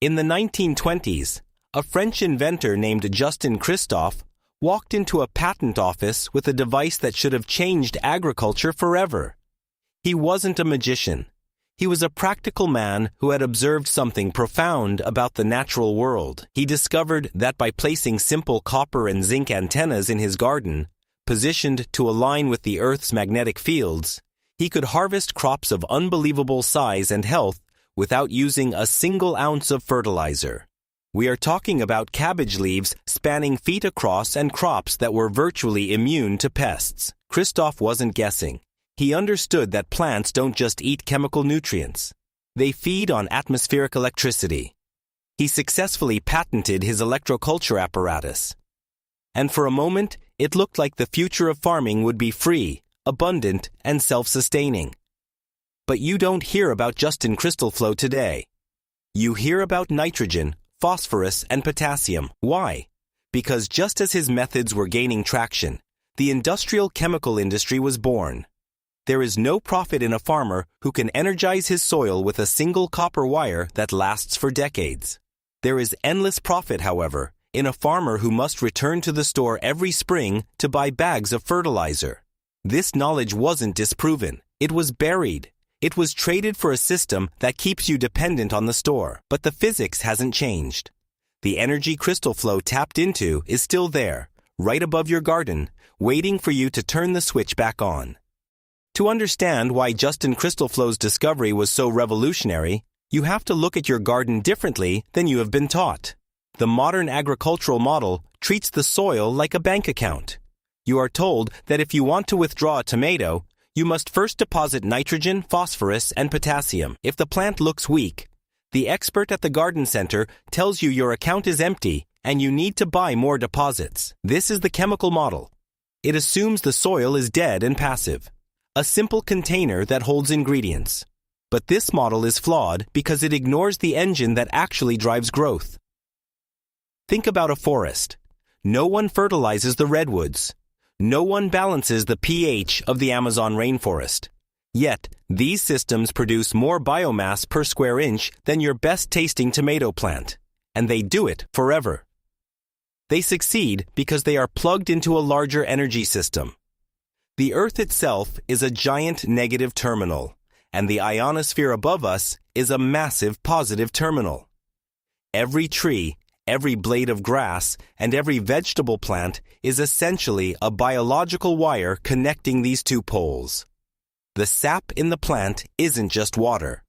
In the 1920s, a French inventor named Justin Christophe walked into a patent office with a device that should have changed agriculture forever. He wasn't a magician. He was a practical man who had observed something profound about the natural world. He discovered that by placing simple copper and zinc antennas in his garden, positioned to align with the Earth's magnetic fields, he could harvest crops of unbelievable size and health without using a single ounce of fertilizer. We are talking about cabbage leaves spanning feet across and crops that were virtually immune to pests. Christophe wasn't guessing. He understood that plants don't just eat chemical nutrients. They feed on atmospheric electricity. He successfully patented his electroculture apparatus. And for a moment, it looked like the future of farming would be free, abundant, and self-sustaining. But you don't hear about Justin Christoflo today. You hear about nitrogen, phosphorus, and potassium. Why? Because just as his methods were gaining traction, the industrial chemical industry was born. There is no profit in a farmer who can energize his soil with a single copper wire that lasts for decades. There is endless profit, however, in a farmer who must return to the store every spring to buy bags of fertilizer. This knowledge wasn't disproven. It was buried. It was traded for a system that keeps you dependent on the store. But the physics hasn't changed. The energy Christoflo tapped into is still there, right above your garden, waiting for you to turn the switch back on. To understand why Justin Christoflo's discovery was so revolutionary, you have to look at your garden differently than you have been taught. The modern agricultural model treats the soil like a bank account. You are told that if you want to withdraw a tomato, you must first deposit nitrogen, phosphorus, and potassium. If the plant looks weak, the expert at the garden center tells you your account is empty and you need to buy more deposits. This is the chemical model. It assumes the soil is dead and passive, a simple container that holds ingredients. But this model is flawed because it ignores the engine that actually drives growth. Think about a forest. No one fertilizes the redwoods. No one balances the pH of the Amazon rainforest. Yet, these systems produce more biomass per square inch than your best-tasting tomato plant. And they do it forever. They succeed because they are plugged into a larger energy system. The Earth itself is a giant negative terminal, and the ionosphere above us is a massive positive terminal. Every tree, every blade of grass, and every vegetable plant is essentially a biological wire connecting these two poles. The sap in the plant isn't just water.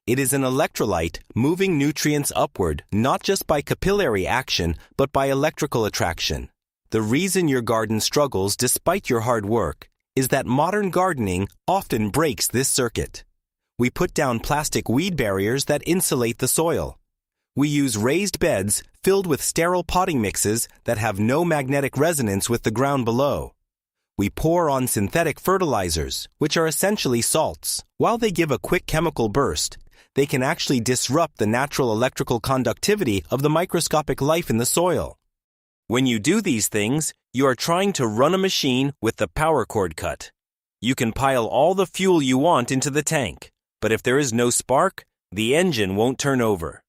It is an electrolyte moving nutrients upward not just by capillary action but by electrical attraction. The reason your garden struggles despite your hard work is that modern gardening often breaks this circuit. We put down plastic weed barriers that insulate the soil. We use raised beds filled with sterile potting mixes that have no magnetic resonance with the ground below. We pour on synthetic fertilizers, which are essentially salts. While they give a quick chemical burst, they can actually disrupt the natural electrical conductivity of the microscopic life in the soil. When you do these things, you are trying to run a machine with the power cord cut. You can pile all the fuel you want into the tank, but if there is no spark, the engine won't turn over.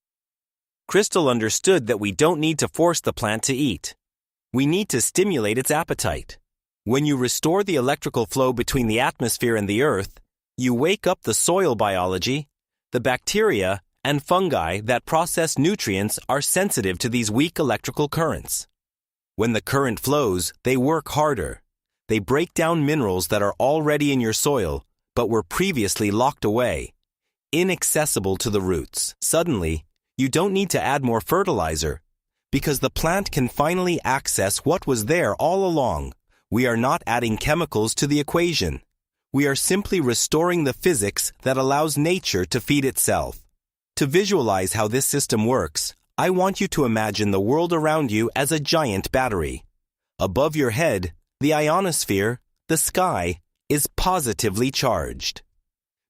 Crystal understood that we don't need to force the plant to eat. We need to stimulate its appetite. When you restore the electrical flow between the atmosphere and the earth, you wake up the soil biology. The bacteria and fungi that process nutrients are sensitive to these weak electrical currents. When the current flows, they work harder. They break down minerals that are already in your soil, but were previously locked away, inaccessible to the roots. Suddenly, you don't need to add more fertilizer, because the plant can finally access what was there all along. We are not adding chemicals to the equation. We are simply restoring the physics that allows nature to feed itself. To visualize how this system works, I want you to imagine the world around you as a giant battery. Above your head, the ionosphere, the sky, is positively charged.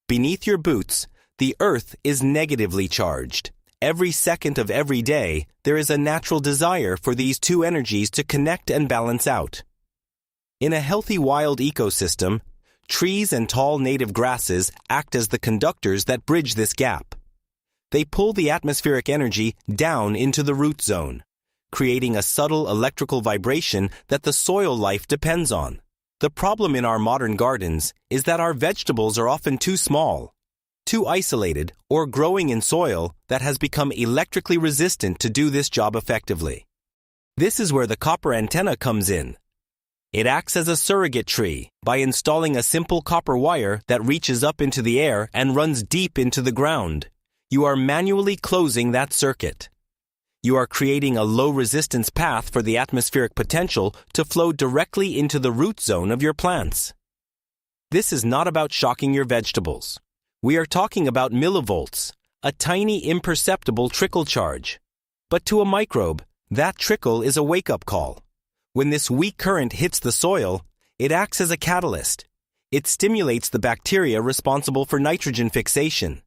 Beneath your boots, the earth is negatively charged. Every second of every day, there is a natural desire for these two energies to connect and balance out. In a healthy wild ecosystem, trees and tall native grasses act as the conductors that bridge this gap. They pull the atmospheric energy down into the root zone, creating a subtle electrical vibration that the soil life depends on. The problem in our modern gardens is that our vegetables are often too small, too isolated, or growing in soil that has become electrically resistant to do this job effectively. This is where the copper antenna comes in. It acts as a surrogate tree by installing a simple copper wire that reaches up into the air and runs deep into the ground. You are manually closing that circuit. You are creating a low-resistance path for the atmospheric potential to flow directly into the root zone of your plants. This is not about shocking your vegetables. We are talking about millivolts, a tiny imperceptible trickle charge. But to a microbe, that trickle is a wake-up call. When this weak current hits the soil, it acts as a catalyst. It stimulates the bacteria responsible for nitrogen fixation,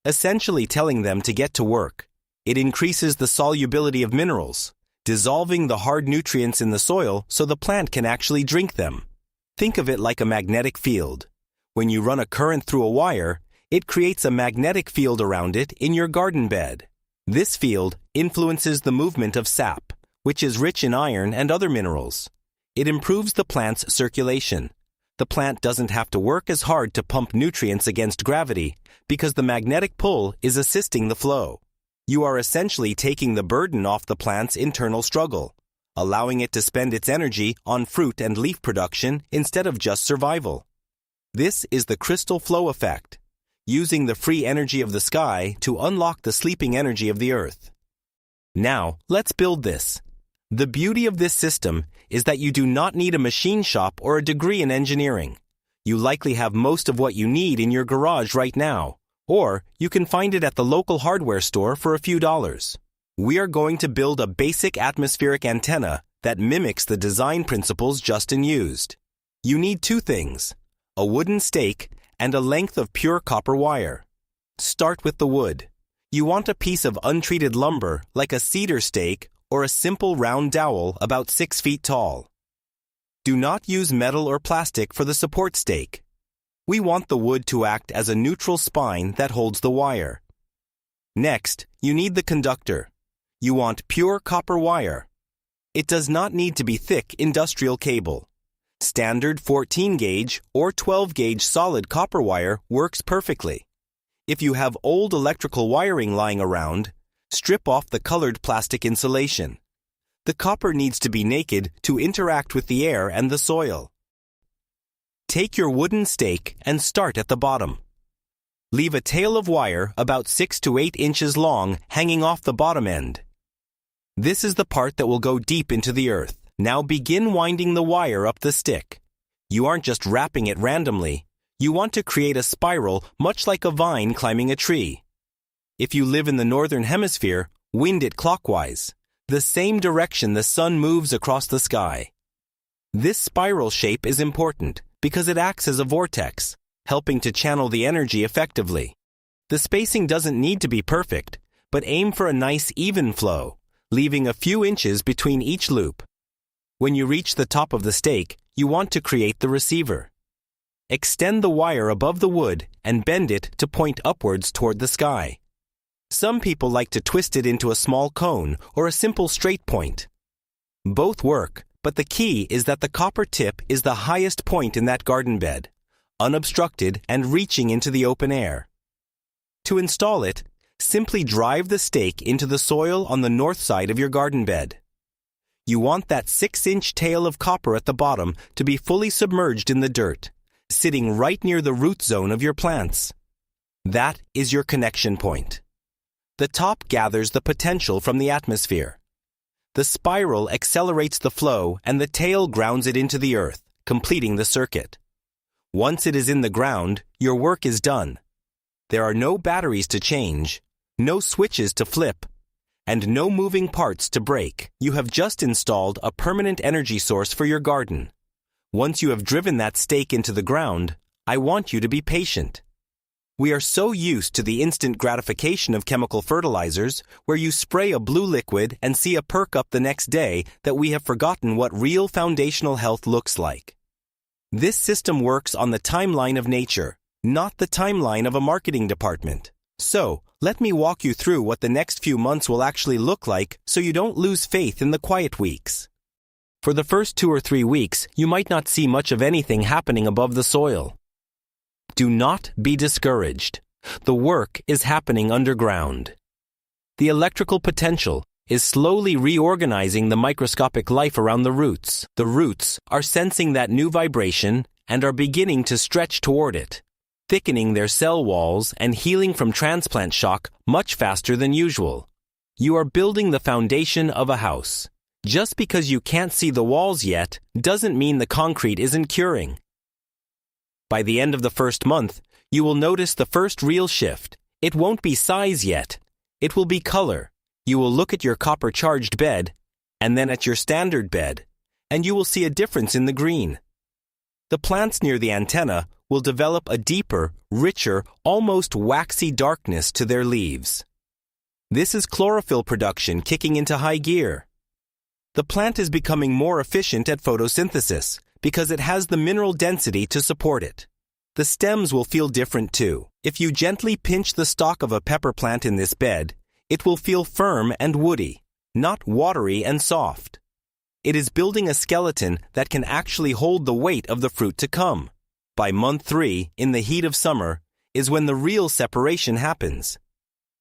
essentially telling them to get to work. It increases the solubility of minerals, dissolving the hard nutrients in the soil so the plant can actually drink them. Think of it like a magnetic field. When you run a current through a wire, it creates a magnetic field around it in your garden bed. This field influences the movement of sap, which is rich in iron and other minerals. It improves the plant's circulation. The plant doesn't have to work as hard to pump nutrients against gravity because the magnetic pull is assisting the flow. You are essentially taking the burden off the plant's internal struggle, allowing it to spend its energy on fruit and leaf production instead of just survival. This is the crystal flow effect, using the free energy of the sky to unlock the sleeping energy of the earth. Now, let's build this. The beauty of this system is that you do not need a machine shop or a degree in engineering. You likely have most of what you need in your garage right now, or you can find it at the local hardware store for a few dollars. We are going to build a basic atmospheric antenna that mimics the design principles Justin used. You need two things: a wooden stake and a length of pure copper wire. Start with the wood. You want a piece of untreated lumber like a cedar stake or a simple round dowel about 6 feet tall. Do not use metal or plastic for the support stake. We want the wood to act as a neutral spine that holds the wire. Next, you need the conductor. You want pure copper wire. It does not need to be thick industrial cable. Standard 14-gauge or 12-gauge solid copper wire works perfectly. If you have old electrical wiring lying around, strip off the colored plastic insulation. The copper needs to be naked to interact with the air and the soil. Take your wooden stake and start at the bottom. Leave a tail of wire about 6 to 8 inches long hanging off the bottom end. This is the part that will go deep into the earth. Now begin winding the wire up the stick. You aren't just wrapping it randomly. You want to create a spiral much like a vine climbing a tree. If you live in the northern hemisphere, wind it clockwise, the same direction the sun moves across the sky. This spiral shape is important because it acts as a vortex, helping to channel the energy effectively. The spacing doesn't need to be perfect, but aim for a nice even flow, leaving a few inches between each loop. When you reach the top of the stake, you want to create the receiver. Extend the wire above the wood and bend it to point upwards toward the sky. Some people like to twist it into a small cone or a simple straight point. Both work, but the key is that the copper tip is the highest point in that garden bed, unobstructed and reaching into the open air. To install it, simply drive the stake into the soil on the north side of your garden bed. You want that 6-inch tail of copper at the bottom to be fully submerged in the dirt, sitting right near the root zone of your plants. That is your connection point. The top gathers the potential from the atmosphere. The spiral accelerates the flow and the tail grounds it into the earth, completing the circuit. Once it is in the ground, your work is done. There are no batteries to change, no switches to flip, and no moving parts to break. You have just installed a permanent energy source for your garden. Once you have driven that stake into the ground, I want you to be patient. We are so used to the instant gratification of chemical fertilizers, where you spray a blue liquid and see a perk up the next day, that we have forgotten what real foundational health looks like. This system works on the timeline of nature, not the timeline of a marketing department. So, Let me walk you through what the next few months will actually look like so you don't lose faith in the quiet weeks. For the first 2 or 3 weeks, you might not see much of anything happening above the soil. Do not be discouraged. The work is happening underground. The electrical potential is slowly reorganizing the microscopic life around the roots. The roots are sensing that new vibration and are beginning to stretch toward it, thickening their cell walls and healing from transplant shock much faster than usual. You are building the foundation of a house. Just because you can't see the walls yet doesn't mean the concrete isn't curing. By the end of the first month, you will notice the first real shift. It won't be size yet. It will be color. You will look at your copper-charged bed, and then at your standard bed, and you will see a difference in the green. The plants near the antenna will develop a deeper, richer, almost waxy darkness to their leaves. This is chlorophyll production kicking into high gear. The plant is becoming more efficient at photosynthesis because it has the mineral density to support it. The stems will feel different too. If you gently pinch the stalk of a pepper plant in this bed, it will feel firm and woody, not watery and soft. It is building a skeleton that can actually hold the weight of the fruit to come. By month 3, in the heat of summer, is when the real separation happens.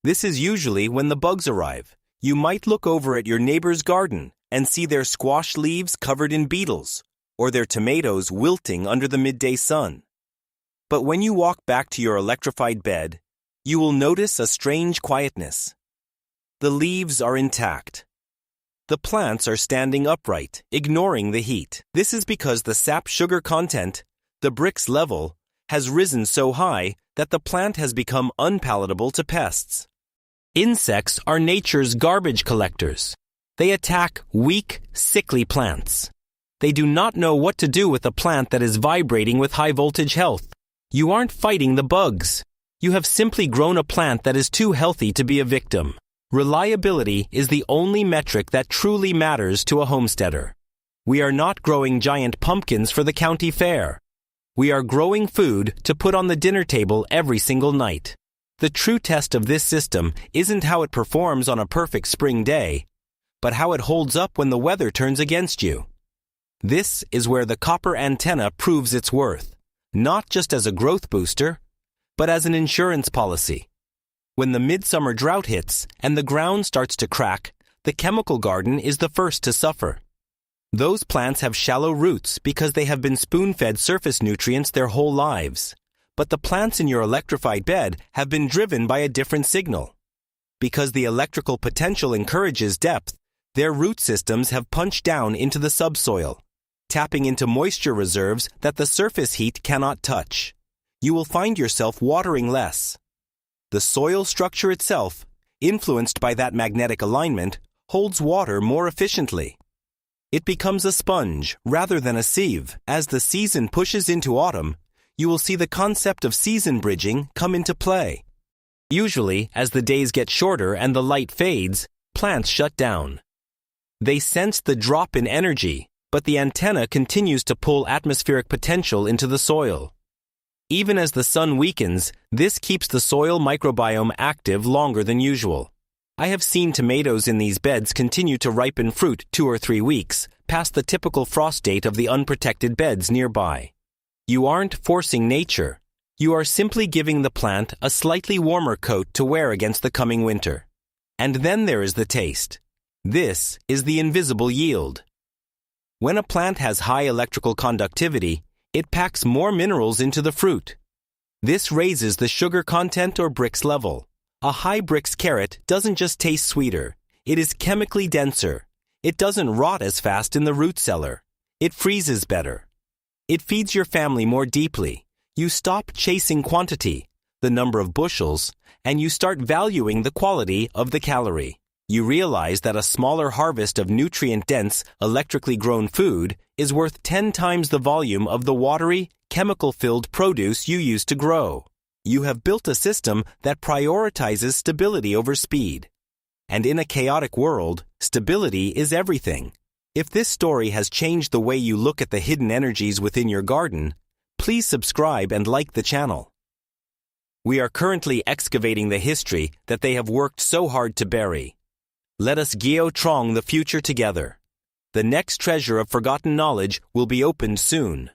This is usually when the bugs arrive. You might look over at your neighbor's garden and see their squash leaves covered in beetles, or their tomatoes wilting under the midday sun. But when you walk back to your electrified bed, you will notice a strange quietness. The leaves are intact. The plants are standing upright, ignoring the heat. This is because the sap sugar content, the Brix level, has risen so high that the plant has become unpalatable to pests. Insects are nature's garbage collectors. They attack weak, sickly plants. They do not know what to do with a plant that is vibrating with high-voltage health. You aren't fighting the bugs. You have simply grown a plant that is too healthy to be a victim. Reliability is the only metric that truly matters to a homesteader. We are not growing giant pumpkins for the county fair. We are growing food to put on the dinner table every single night. The true test of this system isn't how it performs on a perfect spring day, but how it holds up when the weather turns against you. This is where the copper antenna proves its worth, not just as a growth booster, but as an insurance policy. When the midsummer drought hits and the ground starts to crack, the chemical garden is the first to suffer. Those plants have shallow roots because they have been spoon-fed surface nutrients their whole lives. But the plants in your electrified bed have been driven by a different signal. Because the electrical potential encourages depth, their root systems have punched down into the subsoil, tapping into moisture reserves that the surface heat cannot touch. You will find yourself watering less. The soil structure itself, influenced by that magnetic alignment, holds water more efficiently. It becomes a sponge rather than a sieve. As the season pushes into autumn, you will see the concept of season bridging come into play. Usually, as the days get shorter and the light fades, plants shut down. They sense the drop in energy, but the antenna continues to pull atmospheric potential into the soil. Even as the sun weakens, this keeps the soil microbiome active longer than usual. I have seen tomatoes in these beds continue to ripen fruit 2 or 3 weeks, past the typical frost date of the unprotected beds nearby. You aren't forcing nature. You are simply giving the plant a slightly warmer coat to wear against the coming winter. And then there is the taste. This is the invisible yield. When a plant has high electrical conductivity, it packs more minerals into the fruit. This raises the sugar content or Brix level. A high Brix carrot doesn't just taste sweeter, it is chemically denser. It doesn't rot as fast in the root cellar. It freezes better. It feeds your family more deeply. You stop chasing quantity, the number of bushels, and you start valuing the quality of the calorie. You realize that a smaller harvest of nutrient-dense, electrically grown food is worth 10 times the volume of the watery, chemical-filled produce you used to grow. You have built a system that prioritizes stability over speed. And in a chaotic world, stability is everything. If this story has changed the way you look at the hidden energies within your garden, please subscribe and like the channel. We are currently excavating the history that they have worked so hard to bury. Let us Geo Trong the future together. The next treasure of forgotten knowledge will be opened soon.